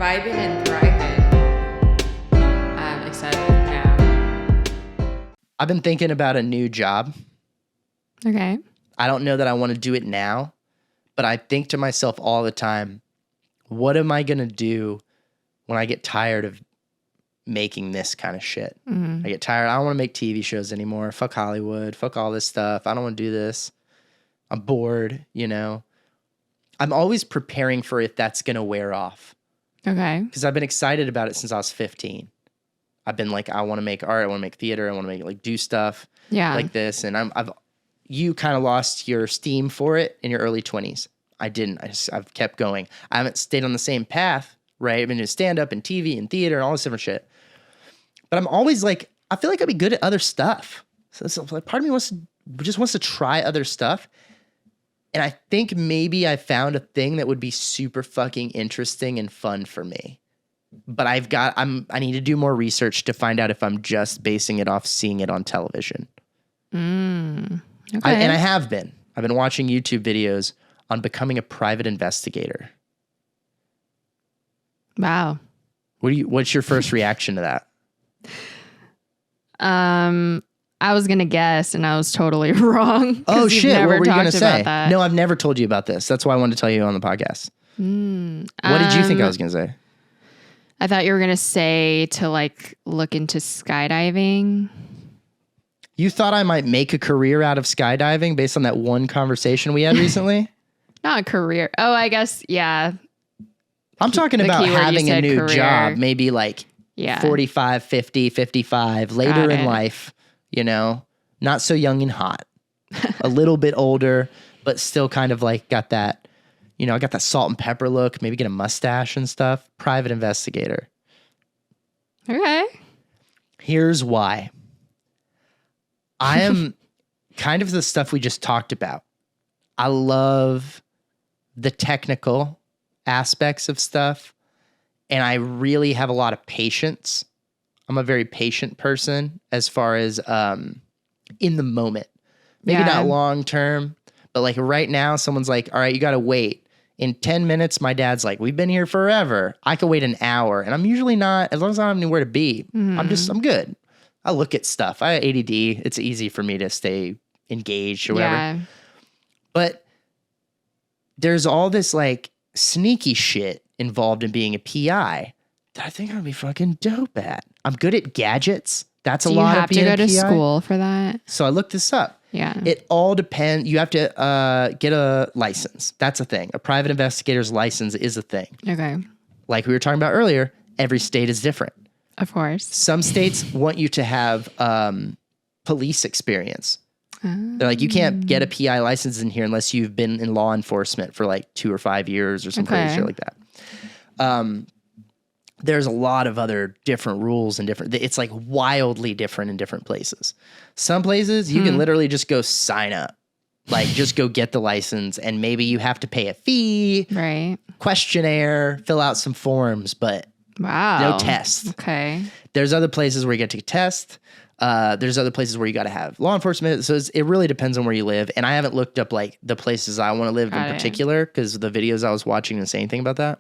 vibing and thriving. I'm excited now. I've been thinking about a new job. Okay. I don't know that I want to do it now, but I think to myself all the time, what am I going to do when I get tired of making this kind of shit? I get tired. I don't want to make TV shows anymore. Fuck Hollywood. Fuck all this stuff. I don't want to do this. I'm bored, you know? I'm always preparing for if that's going to wear off. Okay. Because I've been excited about it since I was 15. I've been like, I want to make art. I want to make theater. I want to make like do stuff like this. And you kind of lost your steam for it in your early 20s. I didn't. I've kept going. I haven't stayed on the same path, right? I've been doing stand-up and TV and theater and all this different shit. But I'm always like, I feel like I'd be good at other stuff. So like part of me just wants to try other stuff. And I think maybe I found a thing that would be super fucking interesting and fun for me. But I need to do more research to find out if I'm just basing it off seeing it on television. Okay. And I have been. I've been watching YouTube videos on becoming a private investigator. Wow. What's your first reaction to that? I was gonna guess, and I was totally wrong. Oh shit! What were you gonna say? That. No, I've never told you about this. That's why I wanted to tell you on the podcast. What did you think I was gonna say? I thought you were gonna say to like look into skydiving. You thought I might make a career out of skydiving based on that one conversation we had recently? Not a career. Oh, I guess yeah. I'm talking about having a new job, maybe like 45, 50, 55, later in life, you know, not so young and hot, a little bit older, but still kind of like got that, you know, I got that salt and pepper look, maybe get a mustache and stuff. Private investigator. Okay. Here's why. I am kind of the stuff we just talked about. I love the technical aspects of stuff, and I really have a lot of patience. I'm a very patient person as far as in the moment. Maybe not long term, but like right now, someone's like, all right, you got to wait. In 10 minutes, my dad's like, we've been here forever. I could wait an hour, and I'm usually not, as long as I don't have anywhere to be, I'm good. I look at stuff. I have ADD. It's easy for me to stay engaged or whatever. Yeah. But there's all this like sneaky shit involved in being a PI that I think I'm gonna be fucking dope at. I'm good at gadgets. That's a lot of being a PI. Do you have to go to school for that? So I looked this up. Yeah. It all depends. You have to get a license. That's a thing. A private investigator's license is a thing. Okay. Like we were talking about earlier, every state is different. Of course. Some states want you to have police experience. They're like, you can't get a PI license in here unless you've been in law enforcement for like 2 or 5 years or some crazy shit like that. There's a lot of other different rules and it's like wildly different in different places. Some places you can literally just go sign up, like just go get the license, and maybe you have to pay a fee, right? Questionnaire, fill out some forms, but no test. Okay. There's other places where you get to test. There's other places where you got to have law enforcement. So it really depends on where you live. And I haven't looked up like the places I want to live in particular because the videos I was watching didn't say anything about that.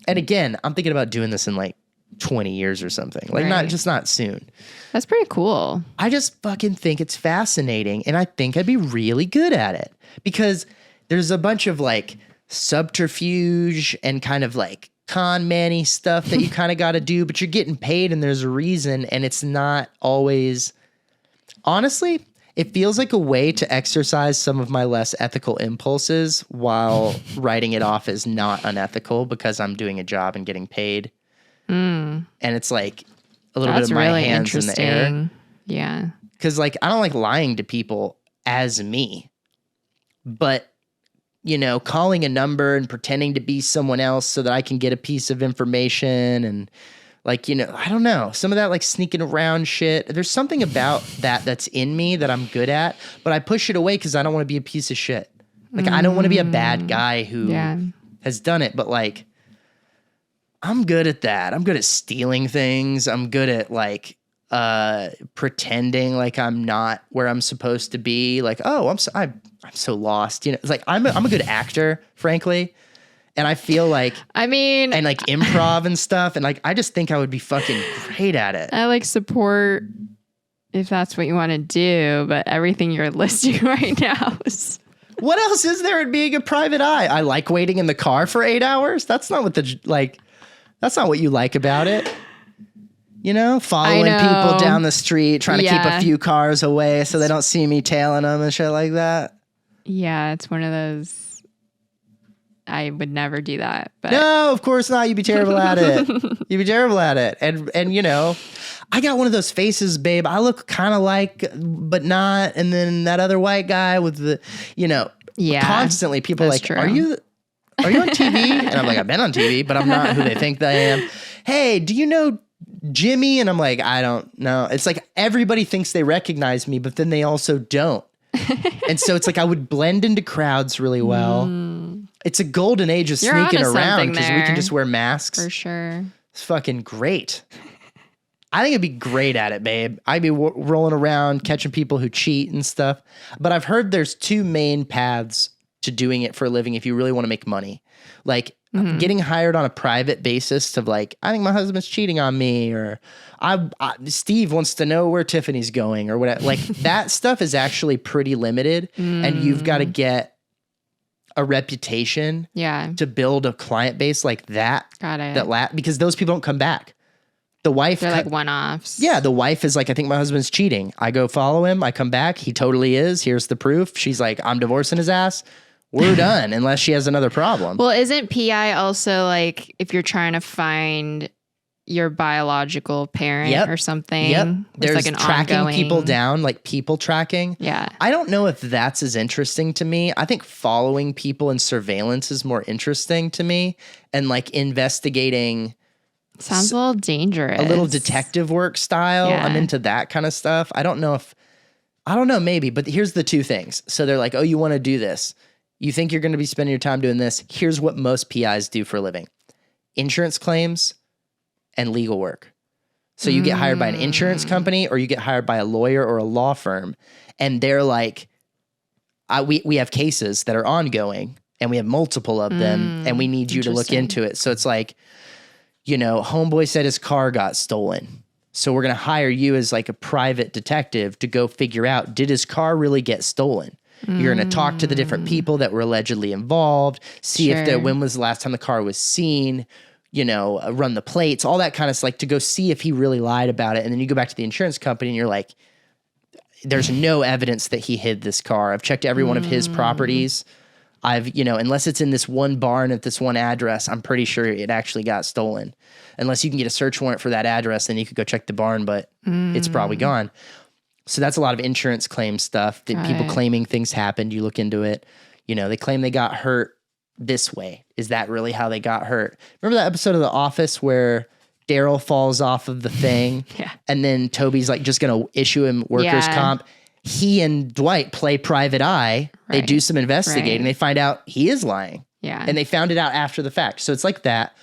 And again, I'm thinking about doing this in like 20 years or something. Like not soon. That's pretty cool. I just fucking think it's fascinating. And I think I'd be really good at it because there's a bunch of like subterfuge and kind of like con man-y stuff that you kind of got to do, but you're getting paid and there's a reason, and it's not always, honestly, it feels like a way to exercise some of my less ethical impulses while writing it off as not unethical because I'm doing a job and getting paid. And it's like a little bit of my hands in the air. Yeah. Because like, I don't like lying to people as me, but you know, calling a number and pretending to be someone else so that I can get a piece of information and like, you know, I don't know, some of that like sneaking around shit. There's something about that's in me that I'm good at, but I push it away because I don't want to be a piece of shit. Like, I don't want to be a bad guy who has done it, but like, I'm good at that. I'm good at stealing things. I'm good at like pretending like I'm not where I'm supposed to be. Like, oh, I'm so lost. You know, it's like I'm a good actor, frankly. And I feel like, and like improv and stuff. And like, I just think I would be fucking great at it. I like support if that's what you want to do, but everything you're listing right now is. What else is there in being a private eye? I like waiting in the car for 8 hours. That's not what that's not what you like about it. You know, following people down the street, trying to keep a few cars away so they don't see me tailing them and shit like that. Yeah, it's one of those. I would never do that. But no, of course not. You'd be terrible at it. You'd be terrible at it. And you know, I got one of those faces, babe. I look kind of like, but not. And then that other white guy with the, you know, constantly people are like, true. Are you on TV? And I'm like, I've been on TV, but I'm not who they think that I am. Hey, do you know Jimmy? And I'm like, I don't know. It's like everybody thinks they recognize me, but then they also don't. And so it's like I would blend into crowds really well. It's a golden age of sneaking around because we can just wear masks. For sure. It's fucking great. I think I'd be great at it, babe. I'd be rolling around, catching people who cheat and stuff. But I've heard there's two main paths to doing it for a living if you really want to make money. Like getting hired on a private basis to like, I think my husband's cheating on me, or Steve wants to know where Tiffany's going, or whatever. Like that stuff is actually pretty limited, and you've got to get a reputation to build a client base like that. Got it. Because those people don't come back. The wife, they're like one-offs. Yeah, the wife is like, I think my husband's cheating. I go follow him. I come back. He totally is. Here's the proof. She's like, I'm divorcing his ass. We're done unless she has another problem. Well, isn't PI also like if you're trying to find your biological parent or something? Yep. There's like an tracking ongoing... people down, like people tracking. Yeah. I don't know if that's as interesting to me. I think following people and surveillance is more interesting to me, and like investigating. Sounds a little dangerous. A little detective work style. Yeah. I'm into that kind of stuff. I don't know, maybe, but here's the two things. So they're like, oh, you want to do this? You think you're going to be spending your time doing this? Here's what most PIs do for a living: insurance claims and legal work. So you get hired by an insurance company, or you get hired by a lawyer or a law firm, and they're like, we have cases that are ongoing, and we have multiple of them, and we need you to look into it. So it's like, you know, homeboy said his car got stolen. So we're going to hire you as like a private detective to go figure out, did his car really get stolen? You're going to talk to the different people that were allegedly involved, see when was the last time the car was seen, you know, run the plates, all that kind of stuff, like to go see if he really lied about it. And then you go back to the insurance company and you're like, there's no evidence that he hid this car. I've checked every one of his properties. Unless it's in this one barn at this one address, I'm pretty sure it actually got stolen. Unless you can get a search warrant for that address, then you could go check the barn, but it's probably gone. So that's a lot of insurance claim stuff that people claiming things happened. You look into it. You know, they claim they got hurt this way. Is that really how they got hurt? Remember that episode of The Office where Daryl falls off of the thing and then Toby's like just going to issue him workers' comp? He and Dwight play private eye. They do some investigating. They find out he is lying. Yeah. And they found it out after the fact. So it's like that.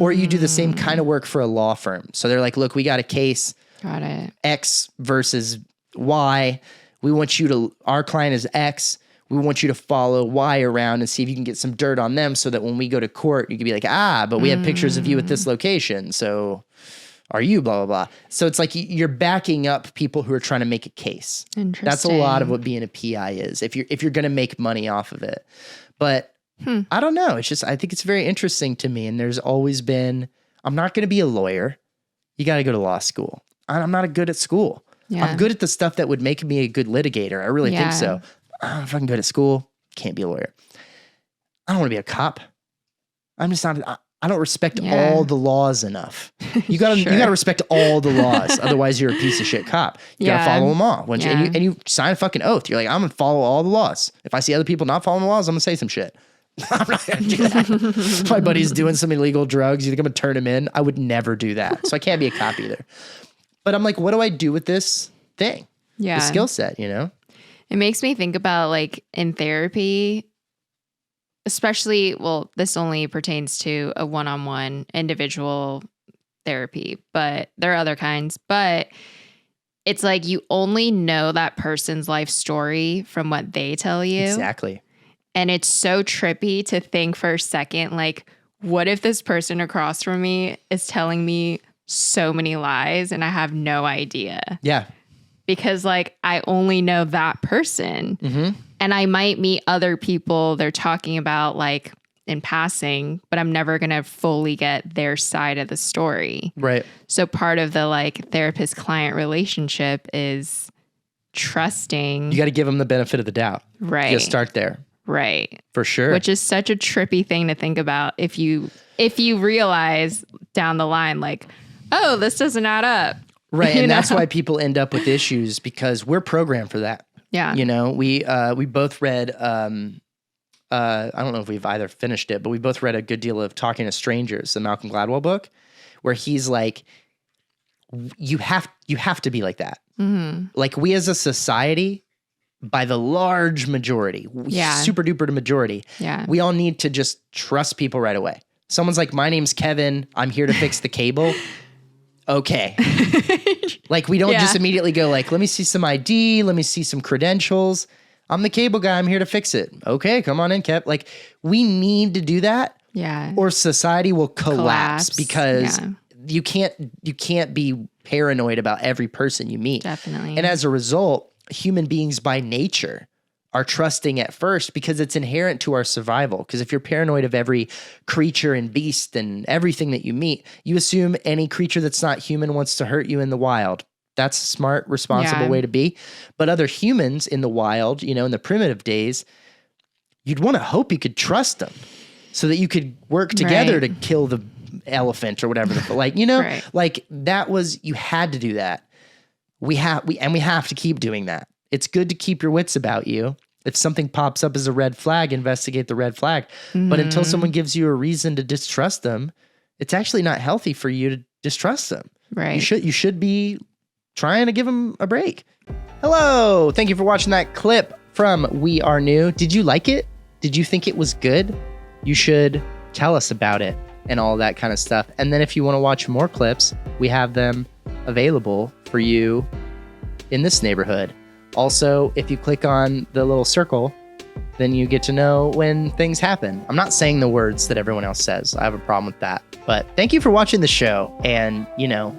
Or you do the same kind of work for a law firm. So they're like, look, we got a case. Got it. X versus Y. We want you to, our client is X. We want you to follow Y around and see if you can get some dirt on them so that when we go to court, you can be like, but we have pictures of you at this location. So are you blah, blah, blah. So it's like you're backing up people who are trying to make a case. Interesting. That's a lot of what being a PI is, if you're going to make money off of it. But I don't know. It's just, I think it's very interesting to me. And there's always been, I'm not going to be a lawyer. You got to go to law school. I'm not good at school. Yeah. I'm good at the stuff that would make me a good litigator. I really think so. I'm fucking good at school. Can't be a lawyer. I don't want to be a cop. I'm just not, I don't respect all the laws enough. You gotta respect all the laws. Otherwise you're a piece of shit cop. You gotta follow them all. And you sign a fucking oath. You're like, I'm gonna follow all the laws. If I see other people not following the laws, I'm gonna say some shit. I'm not gonna do that. My buddy's doing some illegal drugs. You think I'm gonna turn him in? I would never do that. So I can't be a cop either. But I'm like, what do I do with this thing? Yeah. The skill set, you know? It makes me think about like in therapy, especially, well, this only pertains to a one-on-one individual therapy, but there are other kinds. But it's like you only know that person's life story from what they tell you. Exactly. And it's so trippy to think for a second, like, what if this person across from me is telling me so many lies and I have no idea? Yeah. Because like I only know that person. And I might meet other people they're talking about like in passing, but I'm never going to fully get their side of the story. Right. So part of the like therapist client relationship is trusting. You got to give them the benefit of the doubt. Right. Just start there. Right. For sure. Which is such a trippy thing to think about if you realize down the line, like, oh, this doesn't add up. Right. And that's why people end up with issues, because we're programmed for that. Yeah. You know, we both read, I don't know if we've either finished it, but we both read a good deal of Talking to Strangers, the Malcolm Gladwell book, where he's like, you have to be like that. Like we as a society, by the large majority, super duper majority, we all need to just trust people right away. Someone's like, my name's Kevin, I'm here to fix the cable. Okay. Like we don't just immediately go like, let me see some ID, let me see some credentials. I'm the cable guy, I'm here to fix it. Okay, come on in, Kev. Like we need to do that. Yeah. Or society will collapse. Because you can't be paranoid about every person you meet. Definitely. And as a result, human beings by nature are trusting at first because it's inherent to our survival. Because if you're paranoid of every creature and beast and everything that you meet, you assume any creature that's not human wants to hurt you in the wild. That's a smart, responsible way to be. But other humans in the wild, you know, in the primitive days, you'd want to hope you could trust them so that you could work together to kill the elephant or whatever. Like, you know, like that was, you had to do that. We have to keep doing that. It's good to keep your wits about you. If something pops up as a red flag, investigate the red flag. But until someone gives you a reason to distrust them, it's actually not healthy for you to distrust them. Right. You should be trying to give them a break. Hello. Thank you for watching that clip from We Are New. Did you like it? Did you think it was good? You should tell us about it and all that kind of stuff. And then if you want to watch more clips, we have them available for you in this neighborhood. Also, if you click on the little circle, then you get to know when things happen. I'm not saying the words that everyone else says. I have a problem with that. But thank you for watching the show. And, you know,